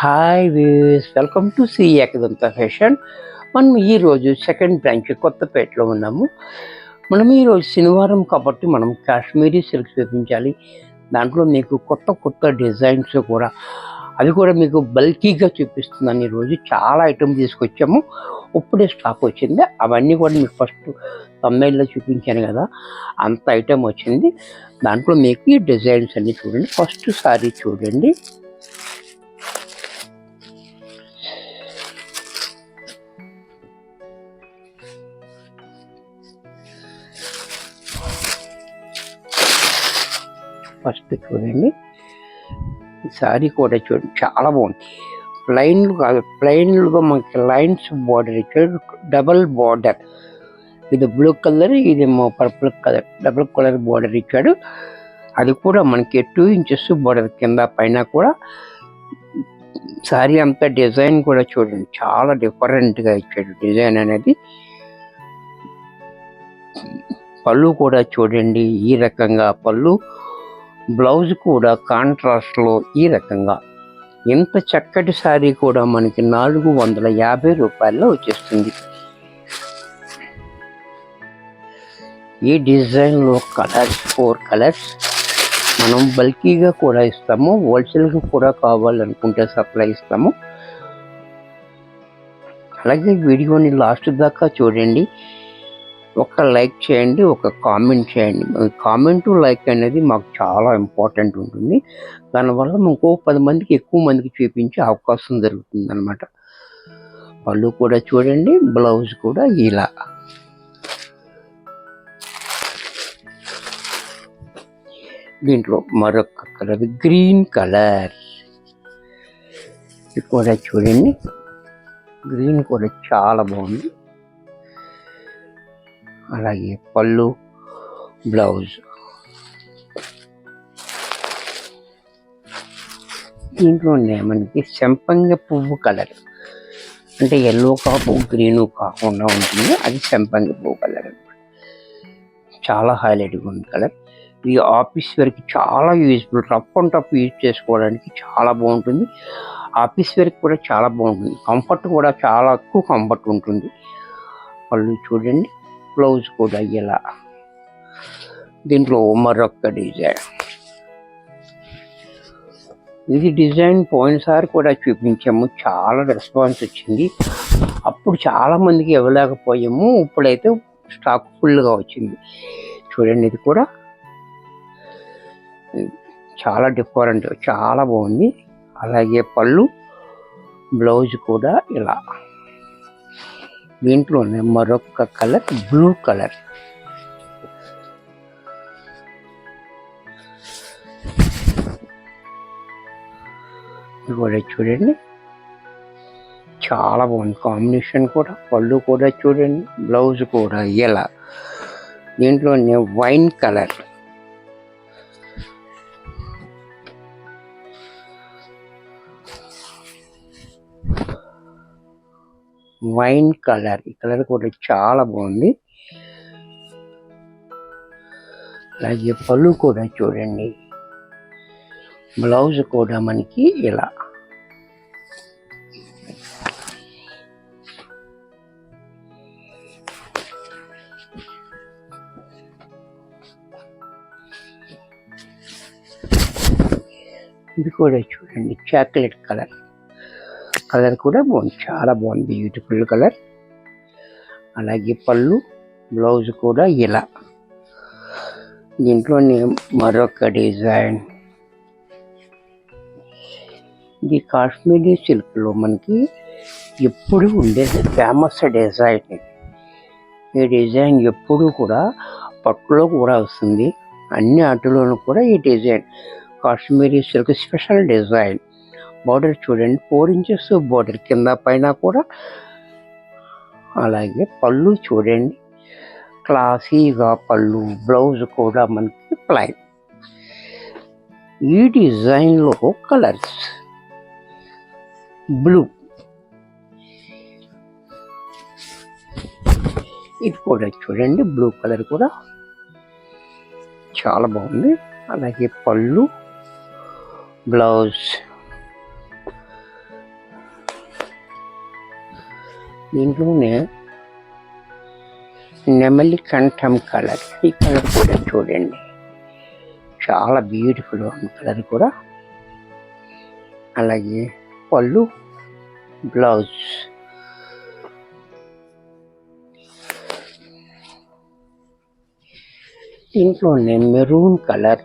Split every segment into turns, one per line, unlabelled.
Hi views, welcome to C Ekadanta fashion. మనం ఈరోజు second branch కొత్తపేటలో ఉన్నాము. మనం ఈరోజు శనివారం కాబట్టి మనం కాశ్మీరీ సిల్క్ చూపించాలి. దాంట్లో మీకు కొత్త కొత్త డిజైన్స్ కూడా, అవి కూడా మీకు బల్కీగా చూపిస్తున్నాను. ఈరోజు చాలా ఐటమ్ తీసుకొచ్చాము, ఇప్పుడే స్టాక్ వచ్చింది. అవన్నీ కూడా మీకు ఫస్ట్ తమిళలో చూపించాను కదా, అంత ఐటమ్ వచ్చింది. దాంట్లో మీకు ఈ డిజైన్స్ అన్నీ చూడండి. ఫస్ట్ సారీ చూడండి. ఫస్ట్ చూడండి, ఈ శారీ కూడా చూడండి, చాలా బాగుంది. ప్లెయిన్లు కాదు, ప్లెయిన్లుగా మనకి లైన్స్ బార్డర్ ఇచ్చాడు, డబల్ బార్డర్. ఇది బ్లూ కలర్, ఇదేమో purple colour, double colour border ఇచ్చాడు. అది కూడా మనకి 2 ఇంచెస్ బార్డర్ కింద పైన కూడా. శారీ అంతా డిజైన్ కూడా చూడండి, చాలా డిఫరెంట్గా ఇచ్చాడు డిజైన్ అనేది. పళ్ళు కూడా చూడండి ఈ రకంగా, పళ్ళు బ్లౌజ్ కూడా కాంట్రాస్ట్లో ఈ రకంగా. ఎంత చక్కటి శారీ కూడా మనకి 450 రూపాయల్లో వచ్చేస్తుంది. ఈ డిజైన్లో కలర్స్ 4 కలర్స్ మనం బల్కీగా కూడా ఇస్తాము, హోల్సేల్గా కూడా కావాలనుకుంటే సప్లై ఇస్తాము. అలాగే వీడియోని లాస్ట్ దాకా చూడండి. ఒక లైక్ చేయండి, ఒక కామెంట్ చేయండి. కామెంటు లైక్ అనేది మాకు చాలా ఇంపార్టెంట్ ఉంటుంది. దానివల్ల ఇంకో 10 మందికి, ఎక్కువ మందికి చూపించే అవకాశం జరుగుతుంది అన్నమాట. పళ్ళు కూడా చూడండి, బ్లౌజ్ కూడా ఇలా. దీంట్లో మరొక కలర్, గ్రీన్ కలర్. ఇది కూడా చూడండి, గ్రీన్ కూడా చాలా బాగుంది. అలాగే పళ్ళు, బ్లౌజ్. దీంట్లోనే మనకి సంపంగి పువ్వు కలర్, అంటే ఎల్లో కాపు గ్రీను కాకుండా ఉంటుంది, అది సంపంగి పువ్వు కలర్ అనమాట. చాలా హైలైట్గా ఉంది కలర్. ఇది ఆఫీస్ వేర్కి చాలా useful, rough and tough use చేసుకోవడానికి చాలా బాగుంటుంది. ఆఫీస్ వేర్కి కూడా చాలా బాగుంటుంది, కంఫర్ట్ కూడా చాలా ఎక్కువ కంఫర్ట్ ఉంటుంది. పళ్ళు చూడండి, బ్లౌజ్ కూడా ఇలా. దీంట్లో మరొక డిజైన్, ఇది డిజైన్ పోయినసారి కూడా చూపించాము, చాలా రెస్పాన్స్ వచ్చింది. అప్పుడు చాలా మందికి ఇవ్వలేకపోయాము, ఇప్పుడైతే స్టాక్ ఫుల్గా వచ్చింది. చూడండి, ఇది కూడా చాలా డిఫరెంట్, చాలా బాగుంది. అలాగే పళ్ళు, బ్లౌజ్ కూడా ఇలా. దీంట్లోనే మరొక కలర్, బ్లూ కలర్. ఇది కూడా చూడండి, చాలా బాగుంది కాంబినేషన్ కూడా. పళ్ళు కూడా చూడండి, బ్లౌజ్ కూడా ఇలా. దీంట్లోనే వైన్ కలర్. వైన్ కలర్, ఈ కలర్ కూడా చాలా బాగుంది. అలాగే పళ్ళు కూడా చూడండి, బ్లౌజ్ కూడా మనకి ఇలా. ఇది కూడా చూడండి, చాక్లెట్ కలర్. కలర్ కూడా బాగుంది, చాలా బాగుంది, బ్యూటిఫుల్ కలర్. అలాగే పళ్ళు, బ్లౌజ్ కూడా ఇలా. దీంట్లోనే మరొక డిజైన్, ఇది కాశ్మీరీ సిల్క్లో మనకి ఎప్పుడు ఉండేది ఫేమస్ డిజైన్. ఈ డిజైన్ ఎప్పుడు కూడా పట్టులో కూడా వస్తుంది, అన్ని ఆటలోనూ కూడా ఈ design Kashmiri silk special design. Border చూడండి, 4 ఇంచెస్ బార్డర్ కింద పైన కూడా. అలాగే పళ్ళు చూడండి, క్లాసీగా పళ్ళు, బ్లౌజ్ కూడా మనకి ప్లైన్. ఈ డిజైన్లో కలర్స్ బ్లూ, ఇది కూడా చూడండి, బ్లూ కలర్ కూడా చాలా బాగుంది. అలాగే పళ్ళు, బ్లౌజ్ దీంట్లోనే నెమలి కంఠం కలర్, ఈ కలర్ కూడా చూడండి చాలా బ్యూటిఫుల్ ఉంది కలర్ కూడా. అలాగే పళ్ళు, బ్లౌజ్. దీంట్లోనే మెరూన్ కలర్,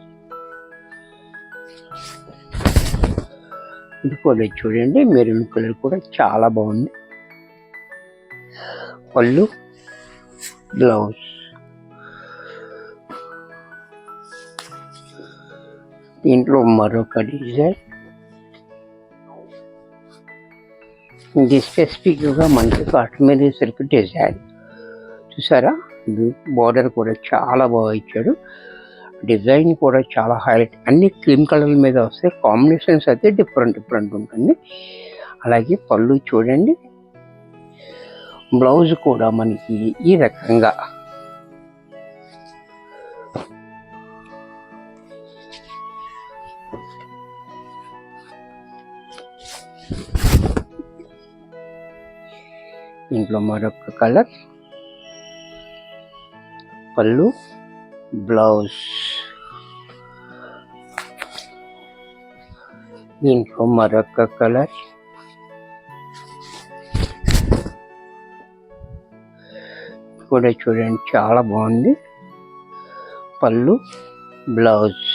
ఇది కూడా చూడండి మెరూన్ కలర్ కూడా చాలా బాగుంది. పళ్ళు, బ్లౌజ్. దీంట్లో మరొక డిజైన్, ఇది స్పెసిఫిక్గా మనకి కాశ్మీరీ సిల్క్ డిజైన్ చూసారా. ఇది బోర్డర్ కూడా చాలా బాగా ఇచ్చాడు, డిజైన్ కూడా చాలా హైలైట్. అన్ని క్రీమ్ కలర్ మీద వస్తాయి, కాంబినేషన్స్ అయితే డిఫరెంట్ ఉంటుంది. అలాగే పళ్ళు చూడండి, బ్లౌజ్ కూడా మనకి ఈ రకంగా ఇంట్లో మరొక కలర్, పళ్ళు, బ్లౌజ్. దీంట్లో మరొక కలర్, కూడా చూడండి చాలా బాగుంది. పళ్ళు, బ్లౌజ్.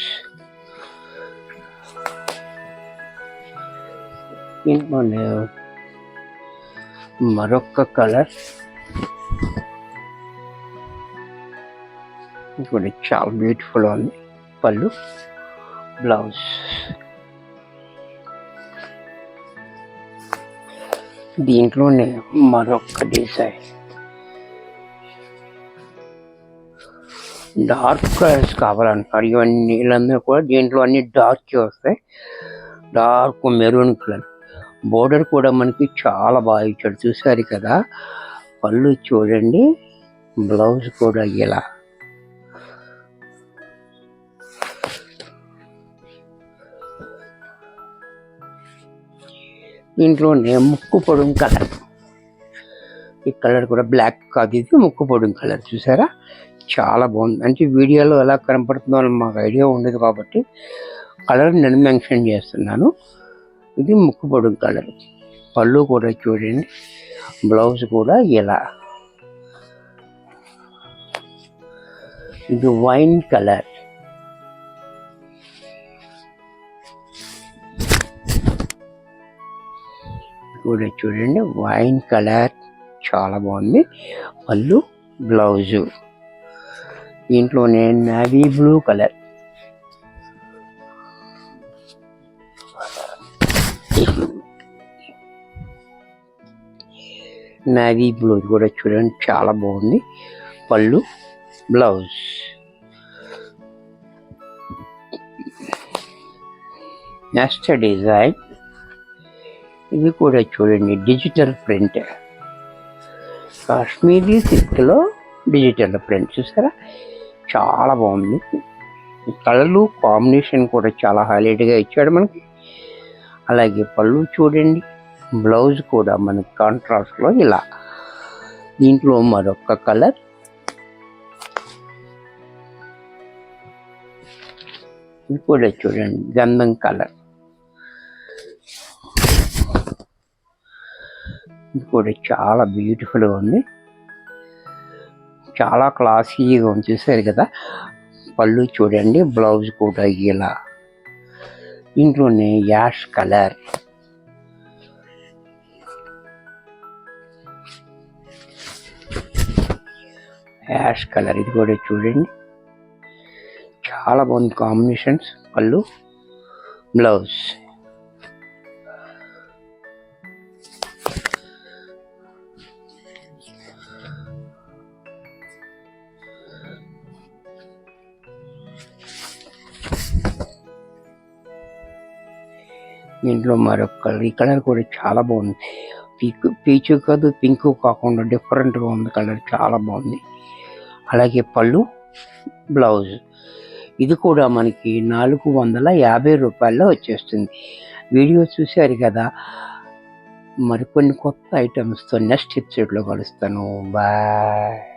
దీంట్లోనే మరొక కలర్ కూడా చాలా బ్యూటిఫుల్ ఉంది. పళ్ళు, బ్లౌజ్. దీంట్లోనే మరొక డిజైన్, డార్క్ కలర్స్ కావాలంటారు. ఇవన్నీ నీళ్ళందరూ కూడా దీంట్లో అన్ని డార్క్ వస్తాయి. డార్క్ మెరూన్ కలర్, బోర్డర్ కూడా మనకి చాలా బాగా ఇచ్చాడు చూసారు కదా. పళ్ళు చూడండి, బ్లౌజ్ కూడా ఇలా. దీంట్లోనే ముక్కు పొడుం కలర్, ఈ కలర్ కూడా బ్లాక్ కాదు, ఇది ముక్కు పొడుం కలర్ చూసారా చాలా బాగుంది. అంటే వీడియోలో ఎలా కనపడుతుందో మాకు ఐడియా ఉండదు కాబట్టి కలర్ నేను మెన్షన్ చేస్తున్నాను. ఇది ముక్కు పొడుం కలర్. పళ్ళు కూడా చూడండి, బ్లౌజ్ కూడా ఇలా. ఇది వైన్ కలర్, కూడా చూడండి వైన్ కలర్ చాలా బాగుంది. పళ్ళు, బ్లౌజు. దీంట్లోనే navy blue colour, navy blue కూడా చూడండి చాలా బాగుంది. పళ్ళు, బ్లౌజ్. నెక్స్ట్ డిజైన్, ఇది కూడా చూడండి డిజిటల్ ప్రింట్, కాశ్మీరీ సిల్క్లో డిజిటల్ ప్రింట్ చూసారా చాలా బాగుంది. కలర్లు కాంబినేషన్ కూడా చాలా హైలైట్గా ఇచ్చాడు మనకి. అలాగే పళ్ళు చూడండి, బ్లౌజ్ కూడా మనకి కాంట్రాస్ట్లో ఇలా. దీంట్లో మరొక కలర్, ఇది కూడా చూడండి గంధం కలర్, ఇది కూడా చాలా బ్యూటిఫుల్గా ఉంది, చాలా క్లాసీగా ఉంది చూసారు కదా. పళ్ళు చూడండి, బ్లౌజ్ కూడా ఇలా. దీంట్లోనే యాష్ కలర్, యాష్ కలర్, ఇది కూడా చూడండి చాలా బాగుంది కాంబినేషన్స్. పళ్ళు, బ్లౌజ్. దీంట్లో మరొక కలర్, ఈ కలర్ కూడా చాలా బాగుంది. పీచు కాదు, పింక్ కాకుండా డిఫరెంట్గా ఉంది కలర్, చాలా బాగుంది. అలాగే పళ్ళు, బ్లౌజ్. ఇది కూడా మనకి 450 రూపాయల్లో వచ్చేస్తుంది. వీడియో చూశారు కదా, మరికొన్ని కొత్త ఐటమ్స్తో నెక్స్ట్ ఎపిసోడ్లో కలుస్తాను. బాయ్.